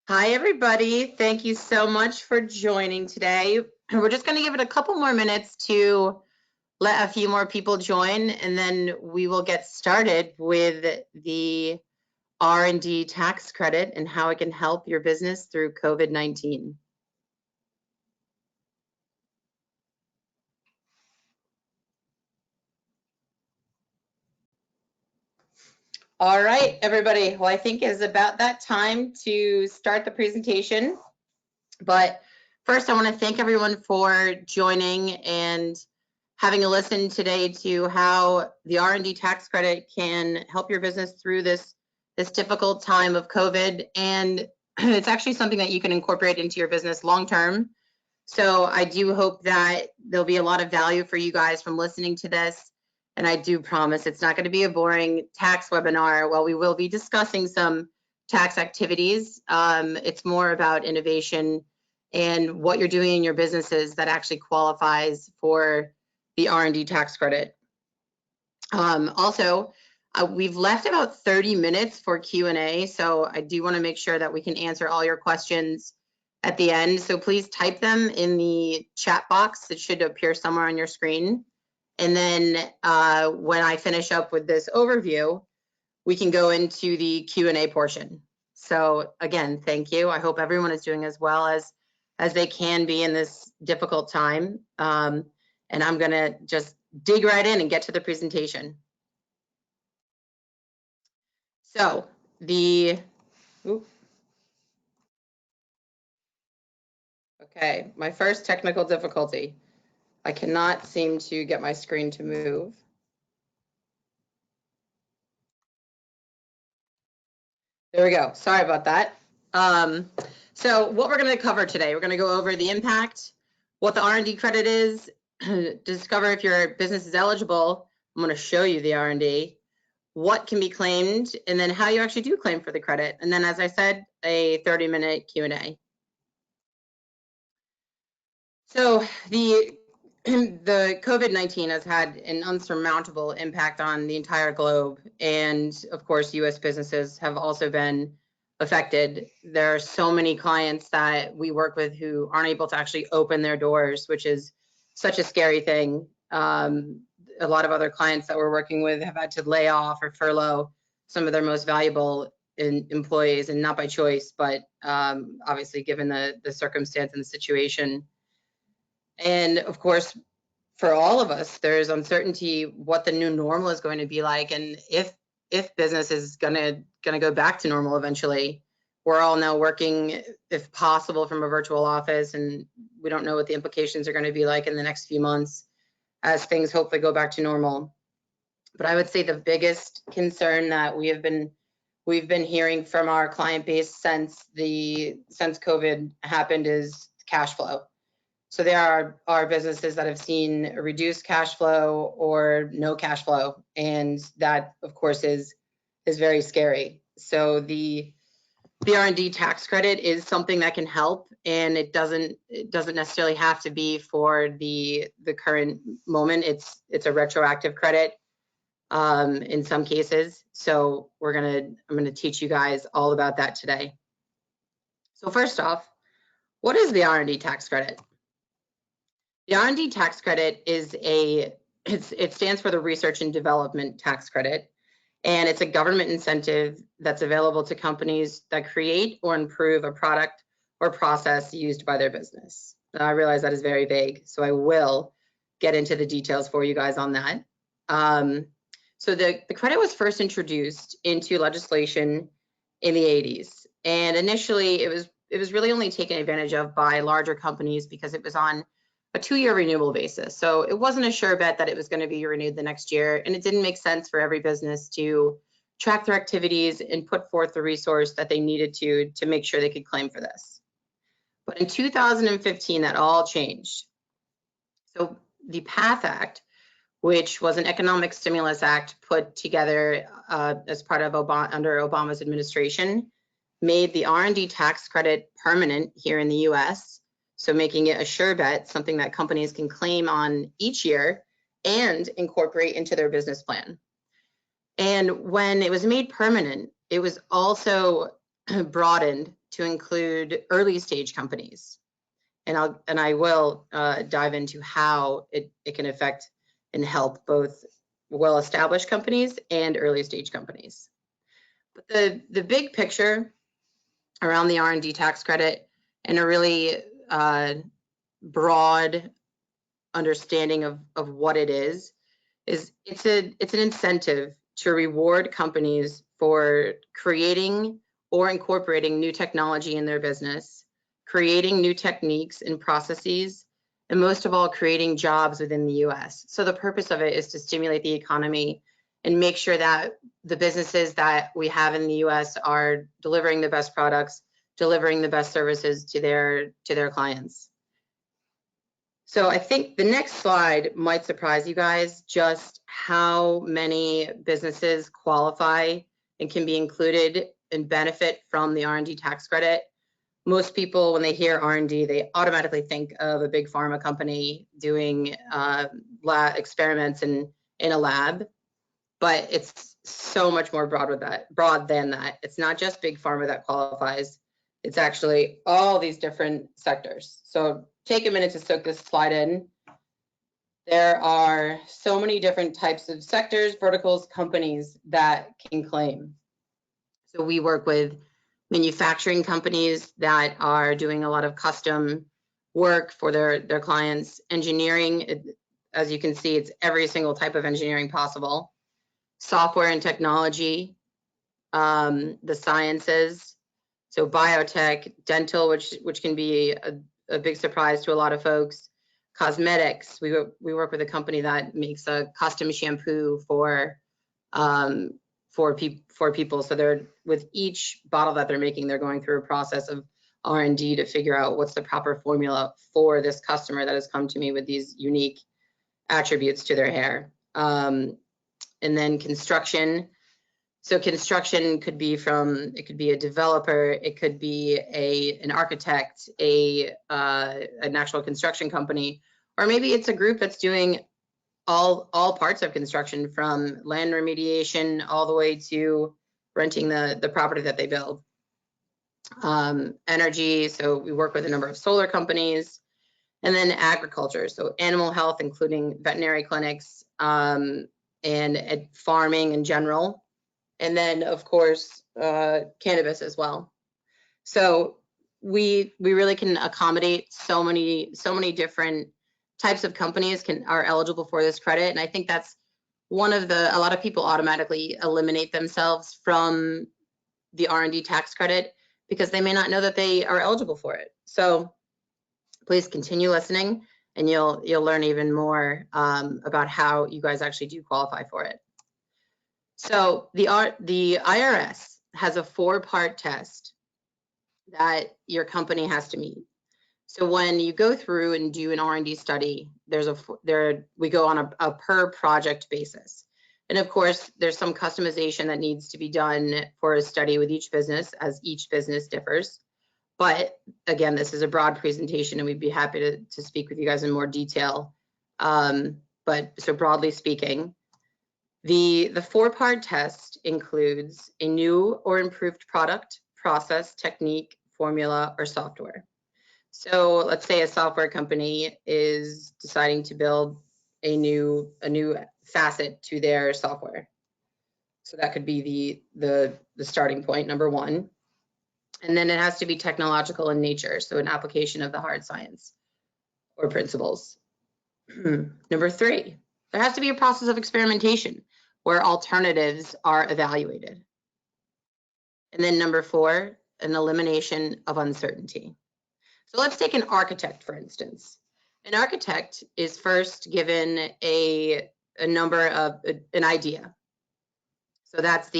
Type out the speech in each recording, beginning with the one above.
Hi, everybody. Thank you so much for joining today. We're just going to give it a couple more minutes to let a few more people join, and then we will get started with the R&D Tax Credit and how it can help your business through COVID-19. All right, everybody. Well, I think it's about that time to start the presentation. But first, I want to thank everyone for joining and having a listen today to how the R&D tax credit can help your business through this difficult time of COVID. And it's actually something that you can incorporate into your business long term. So I do hope that there'll be a lot of value for you guys from listening to this. And I do promise it's not going to be a boring tax webinar. While we will be discussing some tax activities, it's more about innovation and what you're doing in your businesses that actually qualifies for the R&D tax credit. Also, we've left about 30 minutes for Q&A, so I do want to make sure that we can answer all your questions at the end. So please type them in the chat box that should appear somewhere on your screen. And then when I finish up with this overview, we can go into the Q&A portion. So again, thank you. I hope everyone is doing as well as they can be in this difficult time. And I'm gonna just dig right in and get to the presentation. So okay, my first technical difficulty. I cannot seem to get my screen to move. There we go. Sorry about that. So what we're going to cover today, we're going to go over the impact, what the R&D credit is, discover if your business is eligible. I'm going to show you the R&D, what can be claimed, and then how you actually do claim for the credit. And then, as I said, a 30-minute Q&A. So the COVID-19 has had an unsurmountable impact on the entire globe. And of course, US businesses have also been affected. There are so many clients that we work with who aren't able to actually open their doors, which is such a scary thing. A lot of other clients that we're working with have had to lay off or furlough some of their most valuable employees, and not by choice, but obviously given the circumstance and the situation. And of course, for all of us, there's uncertainty what the new normal is going to be like, and if business is gonna go back to normal eventually. We're all now working, if possible, from a virtual office, and we don't know what the implications are going to be like in the next few months as things hopefully go back to normal. But I would say the biggest concern that we've been hearing from our client base since COVID happened is cash flow. So there are businesses that have seen a reduced cash flow or no cash flow, and that, of course, is very scary. So the R&D tax credit is something that can help, and it doesn't necessarily have to be for the current moment. It's a retroactive credit in some cases. So I'm gonna teach you guys all about that today. So first off, what is the R&D tax credit? The R&D tax credit it stands for the Research and Development Tax Credit, and it's a government incentive that's available to companies that create or improve a product or process used by their business. Now, I realize that is very vague, so I will get into the details for you guys on that. So the credit was first introduced into legislation in the 80s, and initially it was really only taken advantage of by larger companies because it was on a 2-year renewable basis. So it wasn't a sure bet that it was going to be renewed the next year, and it didn't make sense for every business to track their activities and put forth the resource that they needed to make sure they could claim for this. But in 2015, that all changed. So the PATH Act, which was an economic stimulus act put together as part of under Obama's administration, made the R&D tax credit permanent here in the US. So making it a sure bet, something that companies can claim on each year and incorporate into their business plan. And when it was made permanent, it was also broadened to include early stage companies. And I will dive into how it can affect and help both well-established companies and early stage companies. But the big picture around the R&D tax credit and a really broad understanding of what it is it's an incentive to reward companies for creating or incorporating new technology in their business, creating new techniques and processes, and most of all, creating jobs within the US. So the purpose of it is to stimulate the economy and make sure that the businesses that we have in the US are delivering the best products, delivering the best services to their clients. So I think the next slide might surprise you guys just how many businesses qualify and can be included and benefit from the R&D tax credit. Most people, when they hear R&D, they automatically think of a big pharma company doing experiments in a lab, but it's so much more broad than that. It's not just big pharma that qualifies. It's actually all these different sectors. So take a minute to soak this slide in. There are so many different types of sectors, verticals, companies that can claim. So we work with manufacturing companies that are doing a lot of custom work for their clients. Engineering, as you can see, it's every single type of engineering possible. Software and technology, the sciences, so biotech, dental, which can be a big surprise to a lot of folks. Cosmetics, we work with a company that makes a custom shampoo for people. So they're, with each bottle that they're making, they're going through a process of R&D to figure out what's the proper formula for this customer that has come to me with these unique attributes to their hair. And then construction. So construction could be it could be a developer, it could be an architect, an actual construction company, or maybe it's a group that's doing all parts of construction, from land remediation all the way to renting the property that they build. Energy, so we work with a number of solar companies, and then agriculture, so animal health, including veterinary clinics, and farming in general. And then, of course, cannabis as well. So we really can accommodate so many different types of companies are eligible for this credit. And I think that's one of a lot of people automatically eliminate themselves from the R&D tax credit because they may not know that they are eligible for it. So please continue listening and you'll learn even more about how you guys actually do qualify for it. So the IRS has a 4-part test that your company has to meet. So when you go through and do an R&D study, we go on a per project basis. And of course, there's some customization that needs to be done for a study with each business, as each business differs. But again, this is a broad presentation and we'd be happy to speak with you guys in more detail. But so broadly speaking, the 4-part test includes a new or improved product, process, technique, formula, or software. So let's say a software company is deciding to build a new facet to their software. So that could be the starting point, number 1. And then it has to be technological in nature, so an application of the hard science or principles. Number 3, there has to be a process of experimentation where alternatives are evaluated. And then number 4, an elimination of uncertainty. So let's take an architect, for instance. An architect is first given an idea. So that's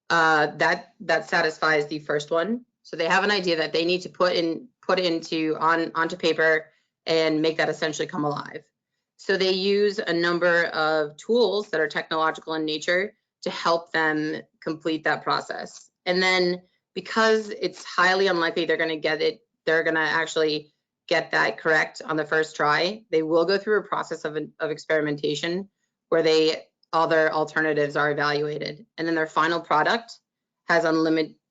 that satisfies the first one. So they have an idea that they need to put onto paper and make that essentially come alive. So they use a number of tools that are technological in nature to help them complete that process. And then because it's highly unlikely they're going to actually get that correct on the first try, they will go through a process of experimentation where all their alternatives are evaluated. And then their final product has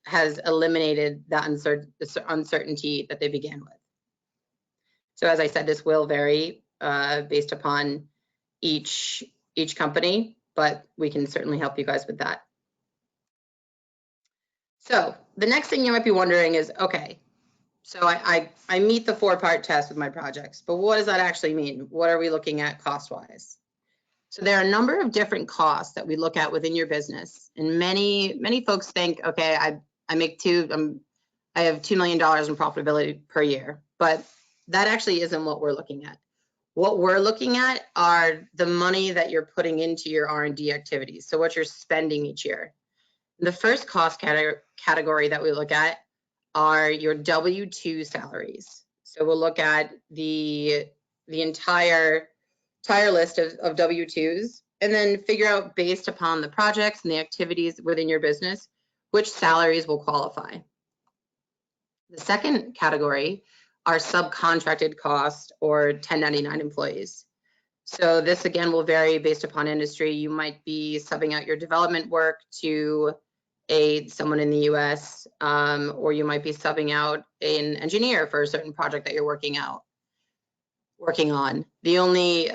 has eliminated that uncertainty that they began with. So as I said, this will vary based upon each company, but we can certainly help you guys with that. So the next thing you might be wondering is, okay, so I meet the 4-part test with my projects, but what does that actually mean? What are we looking at cost-wise? So there are a number of different costs that we look at within your business, and many folks think, okay, I have $2 million in profitability per year, but that actually isn't what we're looking at. What we're looking at are the money that you're putting into your R&D activities, so what you're spending each year. The first cost category that we look at are your W-2 salaries. So we'll look at the entire list of W-2s and then figure out, based upon the projects and the activities within your business, which salaries will qualify. The second category are subcontracted costs or 1099 employees. So this again will vary based upon industry. You might be subbing out your development work to someone in the US, or you might be subbing out an engineer for a certain project that you're working on. The only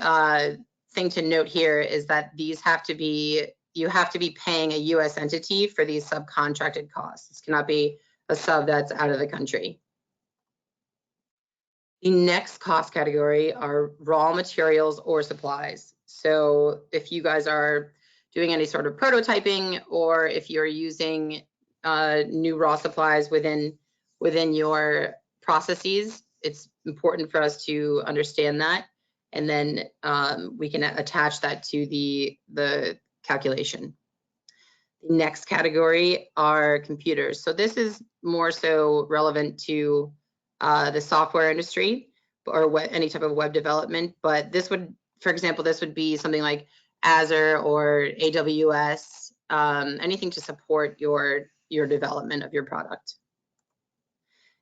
thing to note here is that you have to be paying a US entity for these subcontracted costs. This cannot be a sub that's out of the country. The next cost category are raw materials or supplies. So if you guys are doing any sort of prototyping, or if you're using new raw supplies within your processes, it's important for us to understand that, and then we can attach that to the calculation. The next category are computers. So this is more so relevant to the software industry or any type of web development, but this would, for example, this would be something like Azure or AWS, anything to support your development of your product.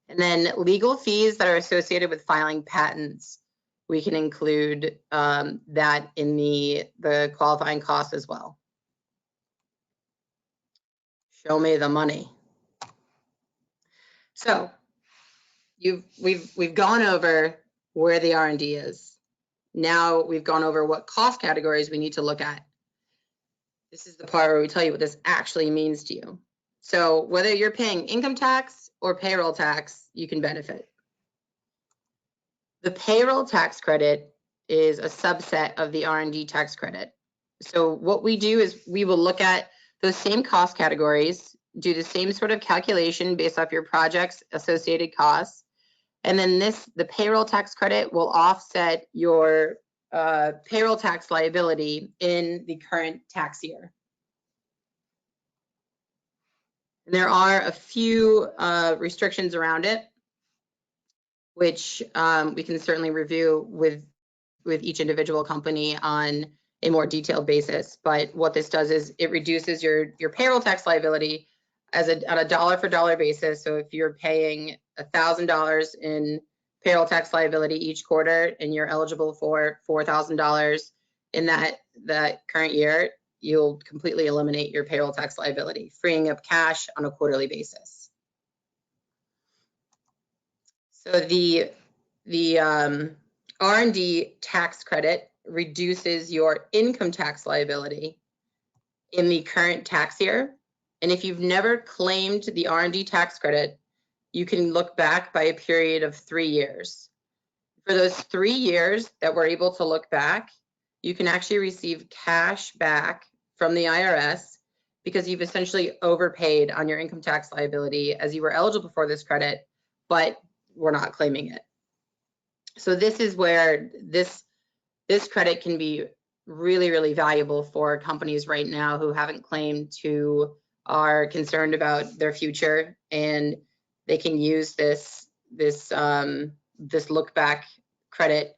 And then legal fees that are associated with filing patents, we can include that in the qualifying costs as well. Show me the money. So we've gone over where the R&D is. Now we've gone over what cost categories we need to look at. This is the part where we tell you what this actually means to you. So whether you're paying income tax or payroll tax, you can benefit. The payroll tax credit is a subset of the R&D tax credit. So what we do is we will look at those same cost categories, do the same sort of calculation based off your project's associated costs, and then the payroll tax credit will offset your payroll tax liability in the current tax year. And there are a few restrictions around it, which we can certainly review with each individual company on a more detailed basis. But what this does is it reduces your payroll tax liability on a dollar for dollar basis. So if you're paying $1,000 in payroll tax liability each quarter and you're eligible for $4,000 in that current year, you'll completely eliminate your payroll tax liability, freeing up cash on a quarterly basis. So the R&D tax credit reduces your income tax liability in the current tax year. And if you've never claimed the R&D tax credit, you can look back by a period of 3 years. For those 3 years that we're able to look back, you can actually receive cash back from the IRS because you've essentially overpaid on your income tax liability as you were eligible for this credit, but we're not claiming it. So this is where this credit can be really, really valuable for companies right now who haven't claimed, who are concerned about their future, and they can use this look back credit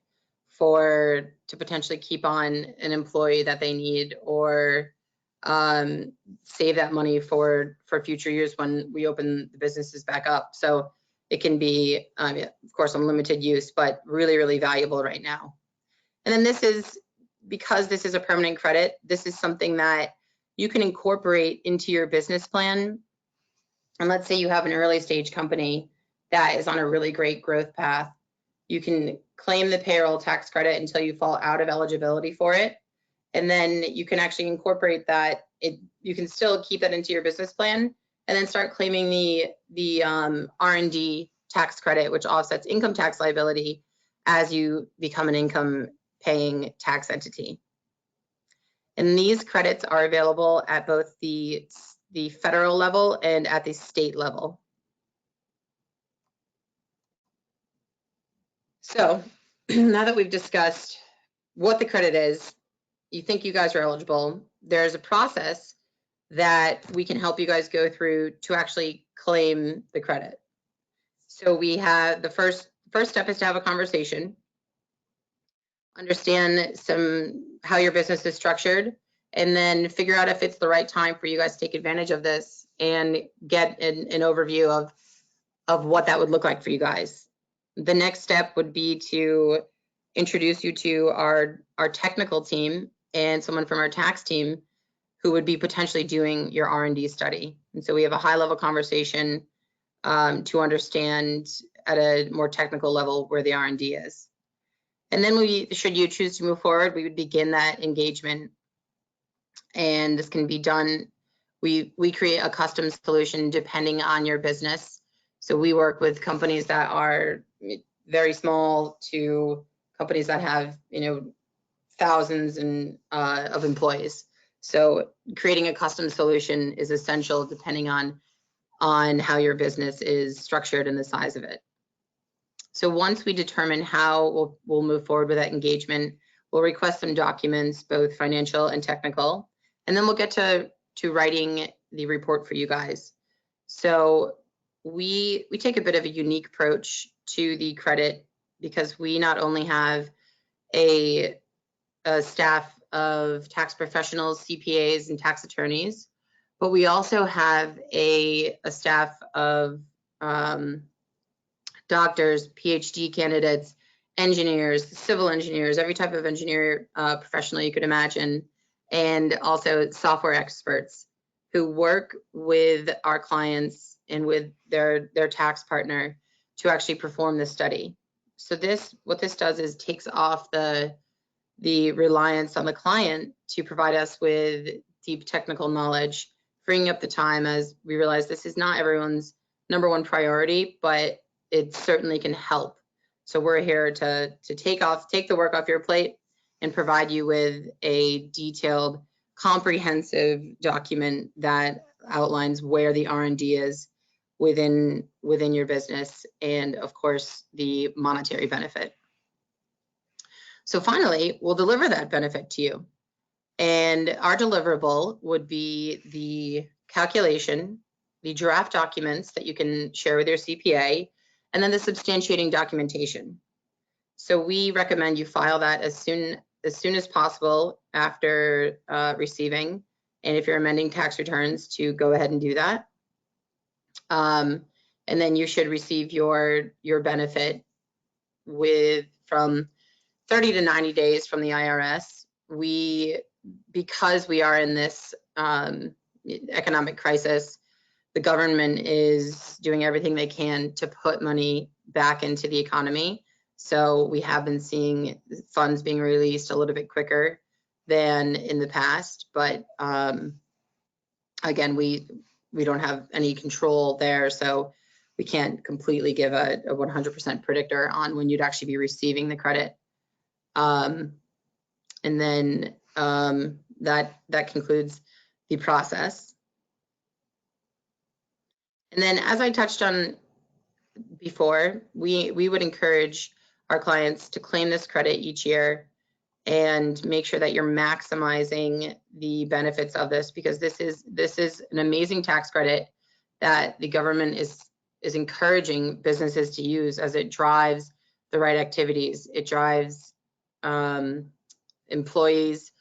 to potentially keep on an employee that they need, or save that money for future years when we open the businesses back up. So it can be, of course, unlimited use, but really, really valuable right now. And then because this is a permanent credit, this is something that you can incorporate into your business plan And let's say you have an early stage company that is on a really great growth path. You can claim the payroll tax credit until you fall out of eligibility for it. And then you can actually incorporate that. You can still keep that into your business plan and then start claiming the R&D tax credit, which offsets income tax liability as you become an income paying tax entity. And these credits are available at both the federal level and at the state level. So now that we've discussed what the credit is, you think you guys are eligible, there's a process that we can help you guys go through to actually claim the credit. So we have the first step is to have a conversation, understand how your business is structured, and then figure out if it's the right time for you guys to take advantage of this and get an overview of what that would look like for you guys. The next step would be to introduce you to our technical team and someone from our tax team who would be potentially doing your R&D study. And so we have a high-level conversation to understand at a more technical level where the R&D is. And then should you choose to move forward, we would begin that engagement. And this can be done, we create a custom solution depending on your business. So we work with companies that are very small to companies that have, thousands of employees. So creating a custom solution is essential depending on how your business is structured and the size of it. So once we determine how we'll move forward with that engagement, we'll request some documents, both financial and technical, and then we'll get to writing the report for you guys. So we take a bit of a unique approach to the credit because we not only have a staff of tax professionals, CPAs, and tax attorneys, but we also have a staff of doctors, PhD candidates, engineers, civil engineers, every type of engineer professional you could imagine, and also software experts who work with our clients and with their tax partner to actually perform the study. So what this does is takes off the reliance on the client to provide us with deep technical knowledge, freeing up the time as we realize this is not everyone's #1 priority, but it certainly can help. So we're here to take the work off your plate and provide you with a detailed, comprehensive document that outlines where the R&D is within your business and, of course, the monetary benefit. So finally, we'll deliver that benefit to you. And our deliverable would be the calculation, the draft documents that you can share with your CPA, and then the substantiating documentation. So we recommend you file that as soon as possible after receiving. And if you're amending tax returns, to go ahead and do that. And then you should receive your benefit from 30 to 90 days from the IRS. Because we are in this economic crisis, the government is doing everything they can to put money back into the economy. So we have been seeing funds being released a little bit quicker than in the past. But again, we don't have any control there. So we can't completely give a 100% predictor on when you'd actually be receiving the credit. And then that concludes the process. And then, as I touched on before, we would encourage our clients to claim this credit each year and make sure that you're maximizing the benefits of this, because this is an amazing tax credit that the government is encouraging businesses to use as it drives the right activities. It drives employees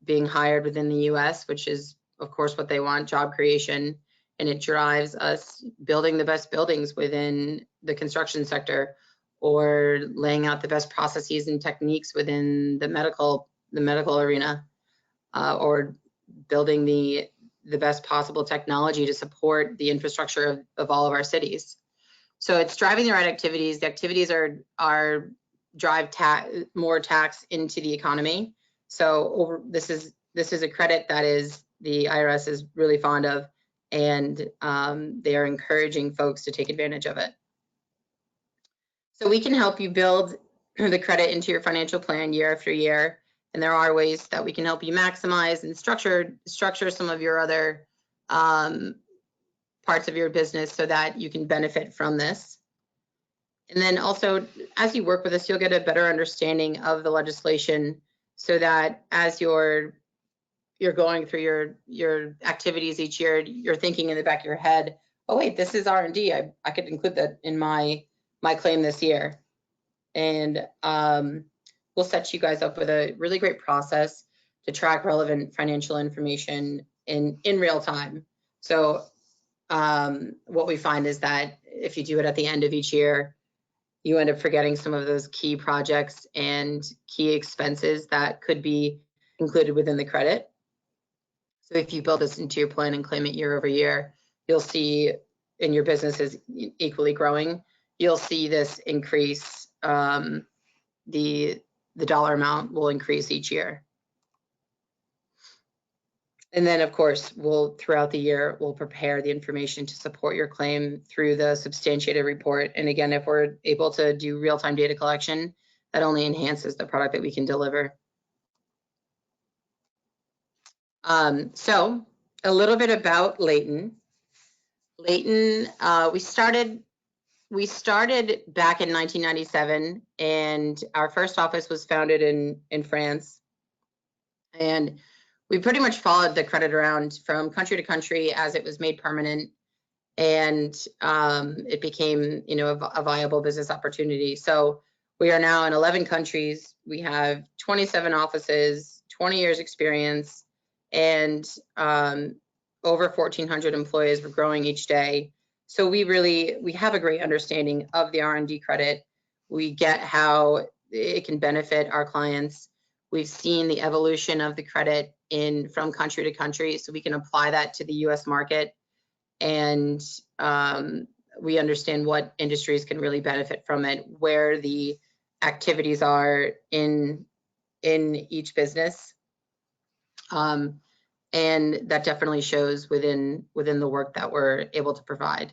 being hired within the US, which is, of course, what they want, job creation. And it drives us building the best buildings within the construction sector, or laying out the best processes and techniques within the medical arena, or building the the best possible technology to support the infrastructure of all of our cities. So it's driving the right activities. The activities are drive more tax into the economy. So this is a credit that is the IRS is really fond of, and they are encouraging folks to take advantage of it. So we can help you build the credit into your financial plan year after year. And there are ways that we can help you maximize and structure some of your other parts of your business so that you can benefit from this. And then also, as you work with us, you'll get a better understanding of the legislation so that as you're going through your activities each year, you're thinking in the back of your head, oh wait, this is R&D. I could include that in my claim this year. And we'll set you guys up with a really great process to track relevant financial information in real time. So what we find is that if you do it at the end of each year, you end up forgetting some of those key projects and key expenses that could be included within the credit. So if you build this into your plan and claim it year over year, you'll see, and your business is equally growing, you'll see this increase. The dollar amount will increase each year. And then, of course, throughout the year, we'll prepare the information to support your claim through the substantiated report. And again, if we're able to do real-time data collection, that only enhances the product that we can deliver. So a little bit about Layton. Layton, we started back in 1997, and our first office was founded in France. And we pretty much followed the credit around from country to country as it was made permanent, and it became, a viable business opportunity. So we are now in 11 countries. We have 27 offices, 20 years experience, and over 1,400 employees. We're growing each day. So we have a great understanding of the R&D credit. We get how it can benefit our clients. We've seen the evolution of the credit from country to country, so we can apply that to the US market. And we understand what industries can really benefit from it, where the activities are in each business. And that definitely shows within the work that we're able to provide.